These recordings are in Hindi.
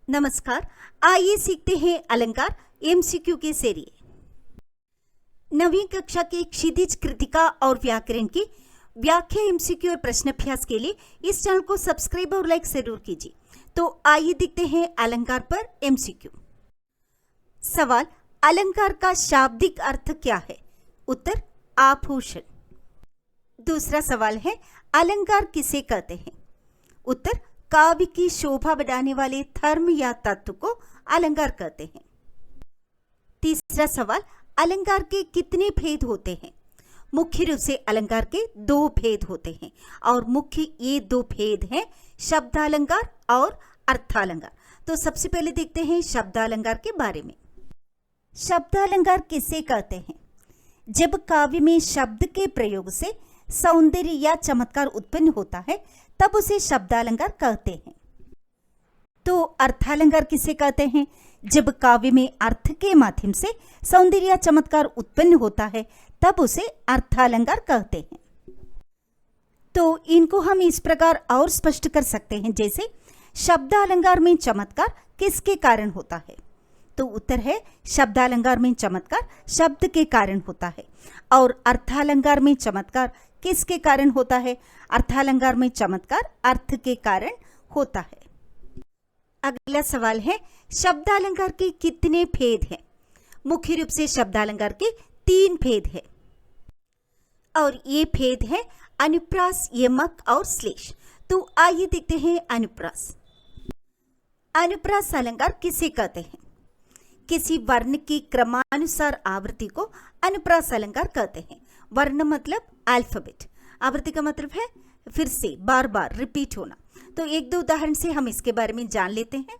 नमस्कार। आइए सीखते हैं अलंकार एमसीक्यू के जरिए। नवीं कक्षा के क्षितिज कृतिका और व्याकरण की व्याख्या एमसीक्यू और प्रश्न अभ्यास के लिए इस चैनल को सब्सक्राइब और लाइक जरूर कीजिए। तो आइए देखते हैं अलंकार पर एमसीक्यू। सवाल, अलंकार का शाब्दिक अर्थ क्या है? उत्तर, आभूषण। दूसरा सवाल है, अलंकार किसे कहते हैं? उत्तर, काव्य की शोभा बढ़ाने वाले धर्म या तत्व को अलंकार कहते हैं। तीसरा सवाल, अलंकार के कितने भेद होते हैं? मुख्य रूप से अलंकार के दो भेद होते हैं और मुख्य ये दो भेद हैं शब्दालंकार और अर्थालंकार। तो सबसे पहले देखते हैं शब्दालंकार के बारे में। शब्दालंकार किसे कहते हैं? जब काव्य में शब्द के प्रयोग से सौंदर्य या चमत्कार उत्पन्न होता है तब उसे शब्दालंकार कहते हैं। तो अर्थालंकार किसे कहते हैं? जब काव्य में अर्थ के माध्यम से सौंदर्य या चमत्कार उत्पन्न होता है तब उसे अर्थालंकार कहते हैं। तो इनको हम इस प्रकार और स्पष्ट कर सकते हैं, जैसे शब्दालंकार में चमत्कार किसके कारण होता है? तो उत्तर है, शब्दालंकार में चमत्कार शब्द के कारण होता है और अर्थालंकार में चमत्कार किसके कारण होता है? अर्थालंकार में चमत्कार अर्थ के कारण होता है। अगला सवाल है, शब्दालंकार के कितने भेद हैं? मुख्य रूप से शब्दालंकार के 3 भेद हैं और ये भेद है अनुप्रास, यमक और श्लेष। तो आइए देखते हैं अनुप्रास। अनुप्रास अलंकार किसे कहते हैं? किसी वर्ण की क्रमानुसार आवृत्ति को अनुप्रास अलंकार कहते हैं। वर्ण मतलब अल्फाबेट, आवृत्ति का मतलब है फिर से बार बार रिपीट होना। तो एक दो उदाहरण से हम इसके बारे में जान लेते हैं।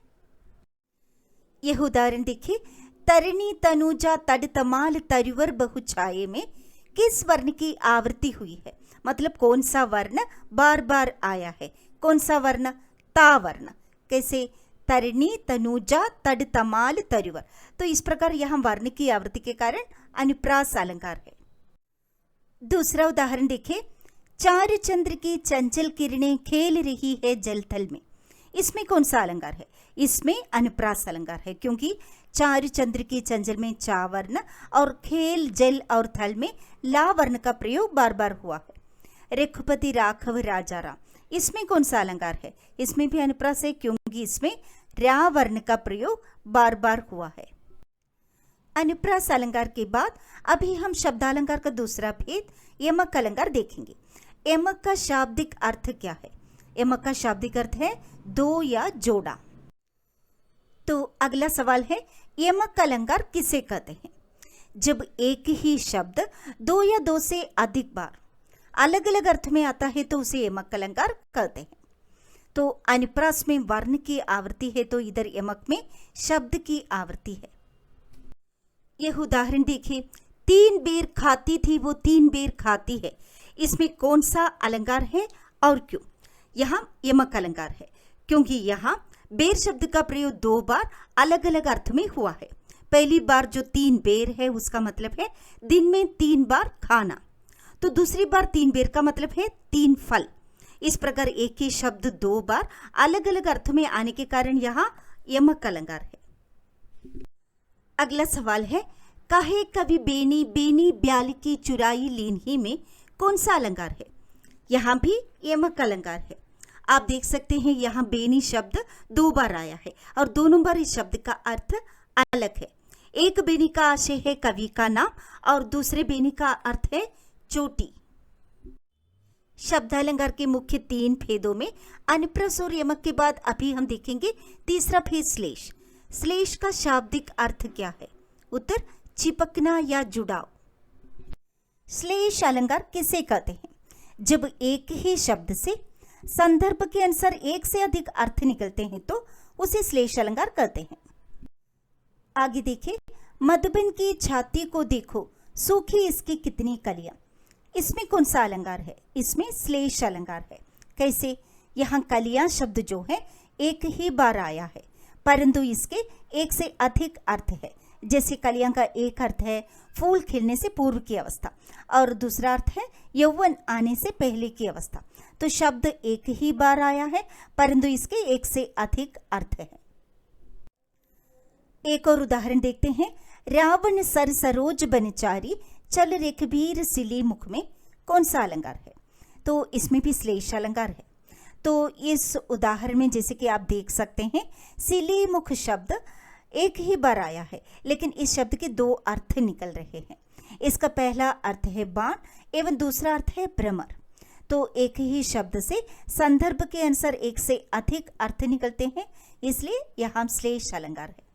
यह उदाहरण देखिए, तरिणी तनुजा तड तमाल तरुवर बहुछाये में किस वर्ण की आवृत्ति हुई है? मतलब कौन सा वर्ण बार बार आया है? कौन सा वर्ण? ता वर्ण। कैसे? तरिणी तनुजा तड तमाल तरुवर। तो इस प्रकार यहाँ वर्ण की आवृत्ति के कारण अनुप्रास अलंकार है। दूसरा उदाहरण देखिए, चारु चंद्र की चंचल किरणें खेल रही है जल थल में। इसमें कौन सा अलंकार है? इसमें अनुप्रास अलंकार है, क्योंकि चारु चंद्र की चंचल में चा वर्ण और खेल जल और थल में ला वर्ण का प्रयोग बार बार हुआ है। रघुपति राघव राजा राम, इसमें कौन सा अलंकार है? इसमें भी अनुप्रास है, क्योंकि इसमें रा वर्ण का प्रयोग बार बार हुआ है। अनुप्रास अलंकार के बाद अभी हम शब्दालंकार का दूसरा भेद यमक अलंकार देखेंगे। यमक का शाब्दिक अर्थ क्या है? यमक का शाब्दिक अर्थ है दो या जोड़ा। तो अगला सवाल है, यमक अलंकार किसे कहते हैं? जब एक ही शब्द दो या दो से अधिक बार अलग अलग अर्थ में आता है तो उसे यमक अलंकार कहते हैं। तो अनुप्रास में वर्ण की आवृत्ति है तो इधर यमक में शब्द की आवृत्ति है। यह उदाहरण देखिए, 3 बेर खाती थी वो 3 बेर खाती है। इसमें कौन सा अलंकार है और क्यों? यहाँ यमक अलंकार है, क्योंकि यहाँ बेर शब्द का प्रयोग 2 बार अलग अलग अर्थ में हुआ है। पहली बार जो 3 बेर है उसका मतलब है दिन में 3 बार खाना। तो दूसरी बार 3 बेर का मतलब है 3 फल। इस प्रकार एक ही शब्द 2 बार अलग अलग अर्थ में आने के कारण यहाँ यमक अलंकार है। अगला सवाल है, काहे कवि बेनी बेनी ब्याल की चुराई लीन ही में कौन सा अलंकार है? यहाँ भी यमक अलंकार है। आप देख सकते हैं यहाँ बेनी शब्द 2 बार आया है और दोनों बार इस शब्द का अर्थ अलग है। एक बेनी का आशय है कवि का नाम और दूसरे बेनी का अर्थ है चोटी। शब्दालंकार के मुख्य 3 भेदों में अनुप्रास और यमक के बाद अभी हम देखेंगे तीसरा भेद श्लेष। श्लेष का शाब्दिक अर्थ क्या है? उत्तर, चिपकना या जुड़ाव। श्लेष अलंकार किसे कहते हैं? जब एक ही शब्द से संदर्भ के अनुसार एक से अधिक अर्थ निकलते हैं तो उसे श्लेष अलंकार कहते हैं। आगे देखिए, मधुबन की छाती को देखो सूखी इसकी कितनी कलियां। इसमें कौन सा अलंकार है? इसमें श्लेष अलंकार है। कैसे? यहाँ कलियां शब्द जो है एक ही बार आया है, परंतु इसके एक से अधिक अर्थ है। जैसे कलियां का एक अर्थ है फूल खिलने से पूर्व की अवस्था और दूसरा अर्थ है यौवन आने से पहले की अवस्था। तो शब्द एक ही बार आया है परंतु इसके एक से अधिक अर्थ है। एक और उदाहरण देखते हैं। रावण सर सरोज बनचारी, चल रघुबीर सिली मुख में। कौन सा अलंकार है? तो इसमें भी श्लेष अलंकार है। तो इस उदाहरण में जैसे कि आप देख सकते हैं, सिली मुख शब्द एक ही बार आया है, लेकिन इस शब्द के दो अर्थ निकल रहे हैं। इसका पहला अर्थ है बाण एवं दूसरा अर्थ है भ्रमर। तो एक ही शब्द से संदर्भ के अनुसार एक से अधिक अर्थ निकलते हैं, इसलिए यहाँ श्लेष अलंकार है।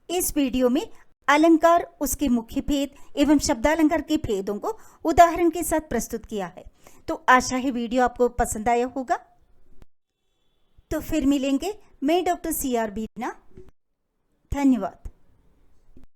इस वीडियो में अलंकार, उसके मुख्य भेद एवं शब्दालंकार के भेदों को उदाहरण के साथ प्रस्तुत किया है। तो आशा है वीडियो आपको पसंद आया होगा। तो फिर मिलेंगे। मैं डॉक्टर CR बीना। धन्यवाद।